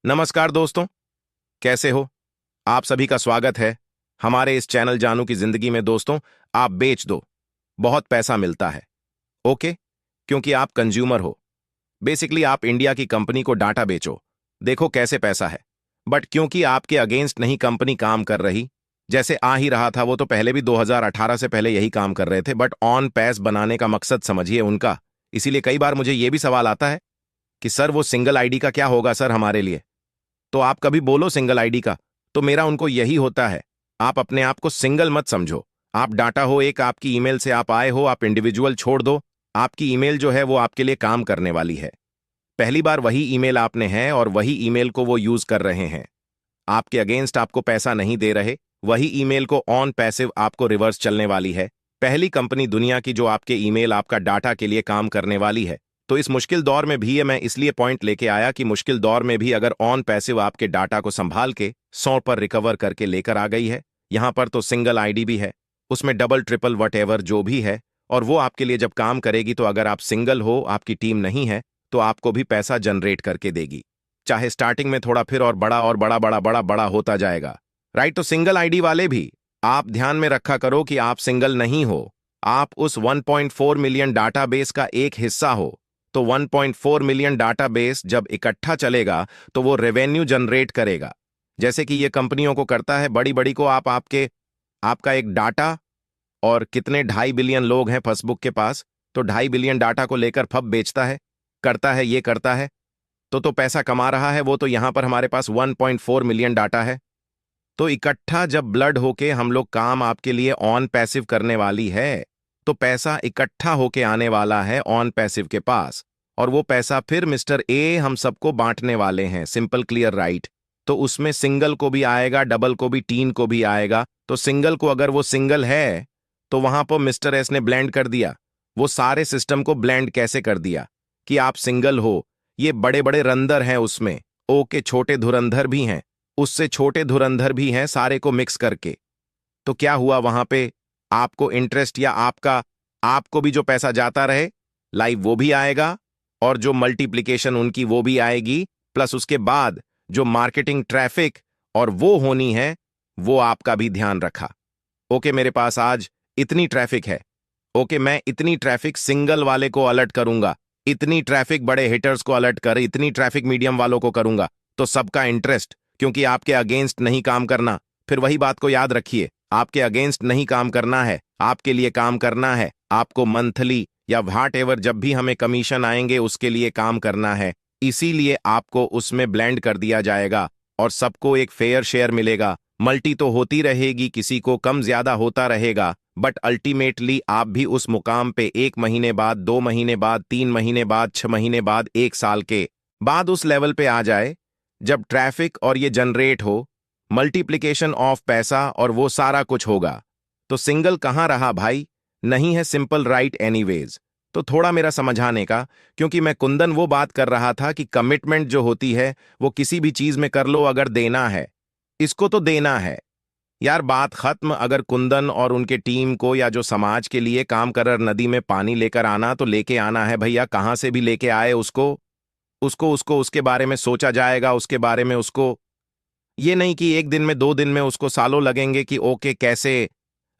नमस्कार दोस्तों, कैसे हो? आप सभी का स्वागत है हमारे इस चैनल जानू की जिंदगी में। दोस्तों, आप बेच दो, बहुत पैसा मिलता है। ओके, क्योंकि आप कंज्यूमर हो। बेसिकली आप इंडिया की कंपनी को डाटा बेचो, देखो कैसे पैसा है। बट क्योंकि आपके अगेंस्ट नहीं कंपनी काम कर रही, जैसे आ ही रहा था, वो तो पहले भी 2018 से पहले यही काम कर रहे थे, बट ऑन पैस बनाने का मकसद समझिए उनका। इसीलिए कई बार मुझे ये भी सवाल आता है कि सर वो सिंगल आईडी का क्या होगा सर हमारे लिए। तो आप कभी बोलो सिंगल आईडी का, तो मेरा उनको यही होता है, आप अपने आप को सिंगल मत समझो। आप डाटा हो, एक आपकी ईमेल से आप आए हो, आप इंडिविजुअल छोड़ दो। आपकी ईमेल जो है वो आपके लिए काम करने वाली है। पहली बार वही ईमेल आपने है और वही ईमेल को वो यूज कर रहे हैं। आपके अगेंस्ट आपको पैसा नहीं दे रहे, वही ईमेल को ऑन पैसिव आपको रिवर्स चलने वाली है। पहली कंपनी दुनिया की जो आपके ईमेल आपका डाटा के लिए काम करने वाली है। तो इस मुश्किल दौर में भी ये मैं इसलिए पॉइंट लेके आया कि मुश्किल दौर में भी अगर ऑन पैसिव आपके डाटा को संभाल के 100 पर रिकवर करके लेकर आ गई है। यहां पर तो सिंगल आईडी भी है, उसमें डबल ट्रिपल वट एवर जो भी है, और वो आपके लिए जब काम करेगी तो अगर आप सिंगल हो, आपकी टीम नहीं है, तो आपको भी पैसा जनरेट करके देगी। चाहे स्टार्टिंग में थोड़ा, फिर और बड़ा और बड़ा बड़ा बड़ा बड़ा होता जाएगा। राइट? तो सिंगल आईडी वाले भी आप ध्यान में रखा करो कि आप सिंगल नहीं हो, आप उस 1.4 मिलियन डाटाबेस का एक हिस्सा हो। तो 1.4 मिलियन डाटाबेस जब इकट्ठा चलेगा तो वो रेवेन्यू जनरेट करेगा। जैसे कि ये कंपनियों को करता है, बड़ी बड़ी को आपका एक डाटा, और कितने 2.5 बिलियन लोग हैं फेसबुक के पास, तो 2.5 बिलियन डाटा को लेकर फब बेचता है, करता है, ये करता है, तो पैसा कमा रहा है वो। तो यहां पर हमारे पास 1.4 मिलियन डाटा है। तो इकट्ठा जब ब्लड होके हम लोग काम आपके लिए ऑन पैसिव करने वाली है, तो पैसा इकट्ठा होके आने वाला है ऑन पैसिव के पास, और वो पैसा फिर मिस्टर ए हम सबको बांटने वाले हैं। Simple, clear, right? तो उसमें सिंगल को भी आएगा, डबल को भी, टीन को भी आएगा। तो सिंगल को अगर वो सिंगल है तो वहां पर मिस्टर एस ने ब्लेंड कर दिया, वो सारे सिस्टम को ब्लेंड कैसे कर दिया कि आप सिंगल हो। ये बड़े बड़े रंदर हैं उसमें, ओके, छोटे धुरंधर भी हैं, उससे छोटे धुरंधर भी हैं, सारे को मिक्स करके। तो क्या हुआ वहां पे, आपको इंटरेस्ट या आपको भी जो पैसा जाता रहे लाइव वो भी आएगा, और जो मल्टीप्लिकेशन उनकी वो भी आएगी, प्लस उसके बाद जो मार्केटिंग ट्रैफिक और वो होनी है, वो आपका भी ध्यान रखा। ओके, मेरे पास आज इतनी ट्रैफिक है, ओके, मैं इतनी ट्रैफिक सिंगल वाले को अलर्ट करूंगा, इतनी ट्रैफिक बड़े हिटर्स को अलर्ट कर, इतनी ट्रैफिक मीडियम वालों को करूंगा। तो सबका इंटरेस्ट, क्योंकि आपके अगेंस्ट नहीं काम करना। फिर वही बात को याद रखिए, आपके अगेंस्ट नहीं काम करना है, आपके लिए काम करना है। आपको मंथली या व्हाट एवर जब भी हमें कमीशन आएंगे उसके लिए काम करना है। इसीलिए आपको उसमें ब्लेंड कर दिया जाएगा और सबको एक फेयर शेयर मिलेगा। मल्टी तो होती रहेगी, किसी को कम ज्यादा होता रहेगा, बट अल्टीमेटली आप भी उस मुकाम पे 1 महीने बाद, 2 महीने बाद, 3 महीने बाद, 6 महीने बाद, 1 साल के बाद उस लेवल पे आ जाए जब ट्रैफिक और ये जनरेट हो, मल्टीप्लिकेशन ऑफ पैसा और वो सारा कुछ होगा। तो सिंगल कहां रहा भाई, नहीं है सिंपल, राइट? एनीवेज, तो थोड़ा मेरा समझाने का, क्योंकि मैं कुंदन वो बात कर रहा था कि कमिटमेंट जो होती है वो किसी भी चीज में कर लो, अगर देना है इसको तो देना है यार, बात खत्म। अगर कुंदन और उनके टीम को या जो समाज के लिए काम कर नदी में पानी लेकर आना, तो लेके आना है भैया, कहां से भी लेके आए उसको उसको उसको उसके बारे में सोचा जाएगा, उसके बारे में उसको, ये नहीं कि 1 दिन में 2 दिन में, उसको सालों लगेंगे कि ओके कैसे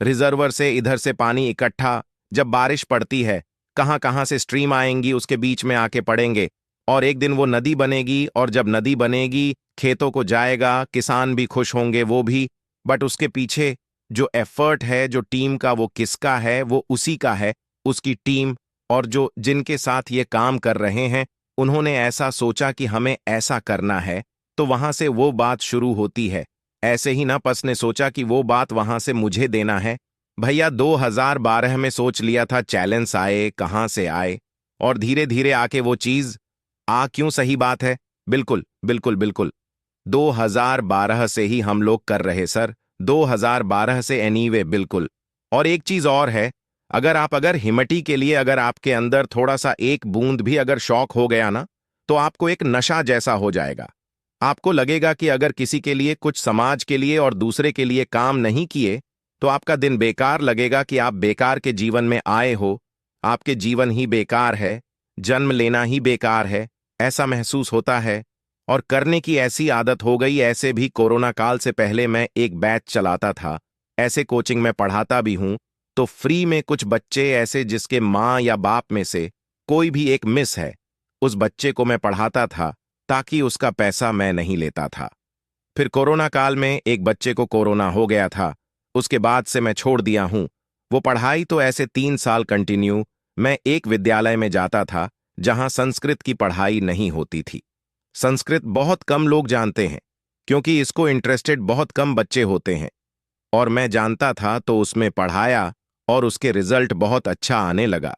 रिजर्वर से इधर से पानी इकट्ठा, जब बारिश पड़ती है कहां कहां से स्ट्रीम आएंगी, उसके बीच में आके पड़ेंगे, और एक दिन वो नदी बनेगी, और जब नदी बनेगी खेतों को जाएगा, किसान भी खुश होंगे, वो भी। बट उसके पीछे जो एफर्ट है, जो टीम का, वो किसका है? वो उसी का है, उसकी टीम। और जो जिनके साथ ये काम कर रहे हैं, उन्होंने ऐसा सोचा कि हमें ऐसा करना है, तो वहां से वो बात शुरू होती है। ऐसे ही ना पस ने सोचा कि वो बात वहां से मुझे देना है। भैया 2012 में सोच लिया था, चैलेंज आए कहां से आए, और धीरे धीरे आके वो चीज क्यों सही बात है, बिल्कुल बिल्कुल बिल्कुल, 2012 से ही हम लोग कर रहे सर, 2012 से एनीवे, बिल्कुल। और एक चीज और है, अगर हिमटी के लिए अगर आपके अंदर थोड़ा सा एक बूंद भी अगर शौक हो गया ना, तो आपको एक नशा जैसा हो जाएगा। आपको लगेगा कि अगर किसी के लिए, कुछ समाज के लिए और दूसरे के लिए काम नहीं किए, तो आपका दिन बेकार लगेगा, कि आप बेकार के जीवन में आए हो, आपके जीवन ही बेकार है, जन्म लेना ही बेकार है, ऐसा महसूस होता है। और करने की ऐसी आदत हो गई। ऐसे भी कोरोना काल से पहले मैं एक बैच चलाता था, ऐसे कोचिंग में पढ़ाता भी हूं, तो फ्री में कुछ बच्चे ऐसे जिसके माँ या बाप में से कोई भी एक मिस है, उस बच्चे को मैं पढ़ाता था ताकि उसका पैसा मैं नहीं लेता था। फिर कोरोना काल में एक बच्चे को कोरोना हो गया था, उसके बाद से मैं छोड़ दिया हूं वो पढ़ाई। तो ऐसे 3 साल कंटिन्यू मैं एक विद्यालय में जाता था जहां संस्कृत की पढ़ाई नहीं होती थी। संस्कृत बहुत कम लोग जानते हैं क्योंकि इसको इंटरेस्टेड बहुत कम बच्चे होते हैं, और मैं जानता था तो उसमें पढ़ाया और उसके रिजल्ट बहुत अच्छा आने लगा।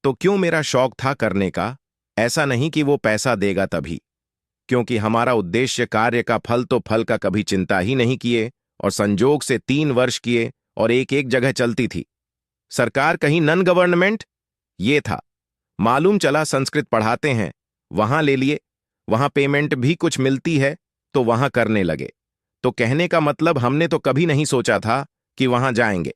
तो क्यों, मेरा शौक था करने का, ऐसा नहीं कि वो पैसा देगा तभी, क्योंकि हमारा उद्देश्य कार्य का फल, तो फल का कभी चिंता ही नहीं किए। और संजोग से 3 वर्ष किए और एक एक जगह चलती थी सरकार, कहीं नन गवर्नमेंट। ये था, मालूम चला संस्कृत पढ़ाते हैं, वहां ले लिए, वहां पेमेंट भी कुछ मिलती है, तो वहां करने लगे। तो कहने का मतलब, हमने तो कभी नहीं सोचा था कि वहां जाएंगे।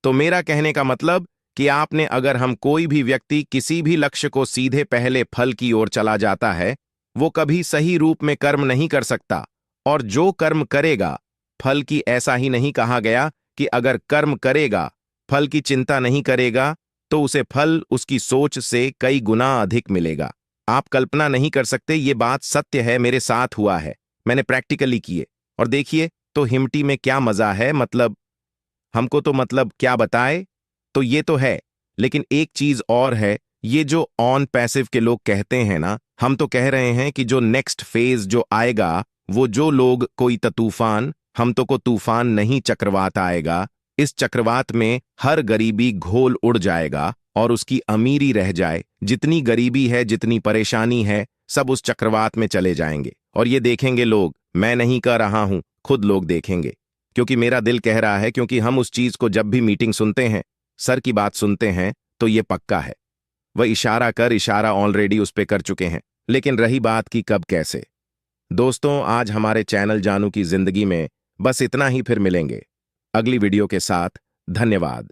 तो मेरा कहने का मतलब कि आपने, अगर हम कोई भी व्यक्ति किसी भी लक्ष्य को सीधे पहले फल की ओर चला जाता है, वो कभी सही रूप में कर्म नहीं कर सकता। और जो कर्म करेगा फल की, ऐसा ही नहीं कहा गया कि अगर कर्म करेगा फल की चिंता नहीं करेगा तो उसे फल उसकी सोच से कई गुना अधिक मिलेगा। आप कल्पना नहीं कर सकते, ये बात सत्य है, मेरे साथ हुआ है, मैंने प्रैक्टिकली किए। और देखिए तो हिमटी में क्या मजा है, मतलब हमको तो मतलब क्या बताए। तो ये तो है, लेकिन एक चीज और है, ये जो ऑन पैसिव के लोग कहते हैं ना, हम तो कह रहे हैं कि जो नेक्स्ट फेज जो आएगा, वो जो लोग कोई तूफान, हम तो को तूफान नहीं चक्रवात आएगा। इस चक्रवात में हर गरीबी घोल उड़ जाएगा और उसकी अमीरी रह जाए। जितनी गरीबी है, जितनी परेशानी है, सब उस चक्रवात में चले जाएंगे। और ये देखेंगे लोग, मैं नहीं कह रहा हूं, खुद लोग देखेंगे, क्योंकि मेरा दिल कह रहा है। क्योंकि हम उस चीज को जब भी मीटिंग सुनते हैं, सर की बात सुनते हैं, तो ये पक्का है। वह इशारा ऑलरेडी उस पे कर चुके हैं। लेकिन रही बात की कब कैसे, दोस्तों आज हमारे चैनल जानू की जिंदगी में बस इतना ही। फिर मिलेंगे अगली वीडियो के साथ। धन्यवाद।